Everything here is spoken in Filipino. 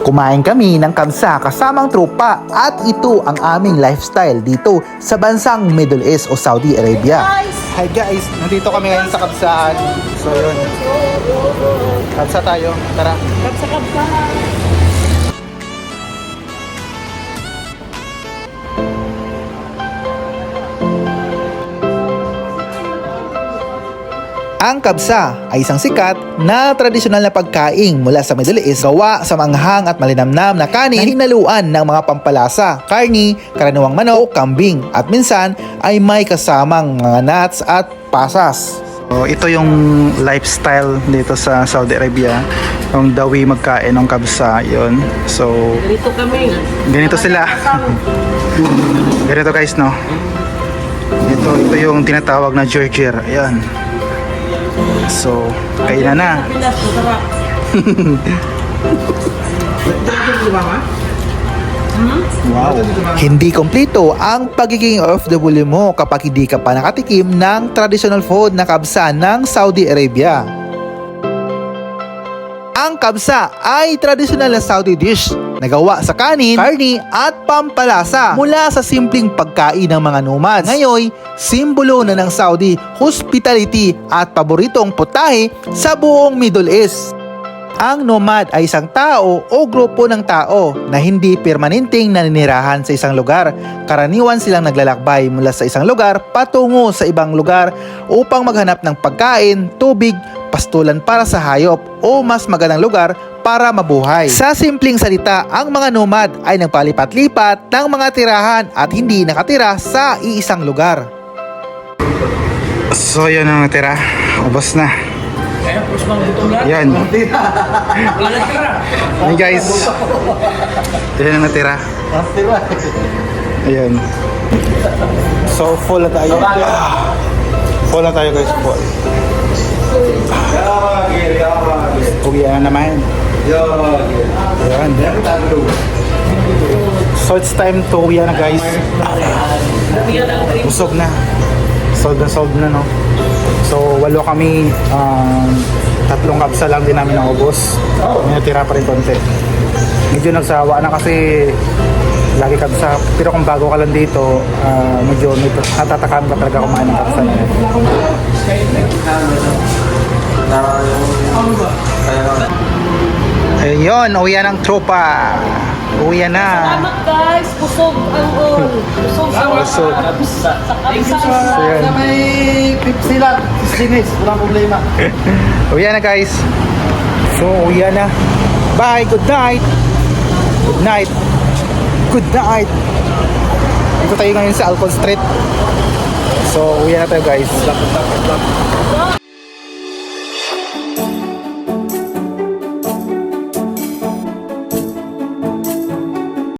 Kumain kami ng kabsa kasamang tropa at ito ang aming lifestyle dito sa bansang Middle East o Saudi Arabia. Hi guys, nandito kami ngayon sa kabsaan. So yun, kabsa tayo, tara. Kabsa. Ang kabsa ay isang sikat na tradisyonal na pagkain mula sa Middle East gawa sa manghang at malinamnam na kanin na hinaluan ng mga pampalasa, karni, karaniwang manok, kambing at minsan ay may kasamang mga nuts at pasas. So, ito yung lifestyle dito sa Saudi Arabia. Yung dawi magkain ng kabsa, yun. So, Ganito kami. ganito sila. Ganito guys, no? Ito yung tinatawag na Georgier. Ayan. So, kainan na. Pinas, masarap. Wow. Hindi kompleto ang pagiging OFW mo kapag hindi ka pa nakatikim ng traditional food na kabsa ng Saudi Arabia. Ang kabsa ay traditional na Saudi dish na gawa sa kanin, karni at pampalasa mula sa simpleng pagkain ng mga nomads. Ngayon, simbolo na ng Saudi hospitality at paboritong putahe sa buong Middle East. Ang nomad ay isang tao o grupo ng tao na hindi permanenteng naninirahan sa isang lugar. Karaniwan silang naglalakbay mula sa isang lugar patungo sa ibang lugar upang maghanap ng pagkain, tubig, pastulan para sa hayop o mas magandang lugar para mabuhay. Sa simpleng salita, ang mga nomad ay nagpalipat-lipat ng mga tirahan at hindi nakatira sa iisang lugar. So yun ang natira, ubos na. Kaya, push mga gutom lang. Yan. Wala na tira. Hey guys, yan ang natira. Ayan. So full na tayo. Full na tayo guys, full. Uwi na naman. Ayan. So it's time to uwi na guys. Busog na. Sold na no. So walo kami, tatlong kabsa lang din namin naubos. May natira pa rin konti. Medyo nagsawa na kasi lagi kabsa. Pero kung bago ka lang dito, medyo natatakam ka talaga kumain ng kabsa na yan. Ayun, uwian ng tropa. Uwian na. Salamat guys, busog ang all. Busog sa Busog. sa kabsa. So, yan. May Pepsi lang, sinis, walang problema. Uwian na guys. So, uwian na. Bye, good night. Good night. Good night. Dito tayo ngayon sa Alcon Street. So, uwian na tayo guys.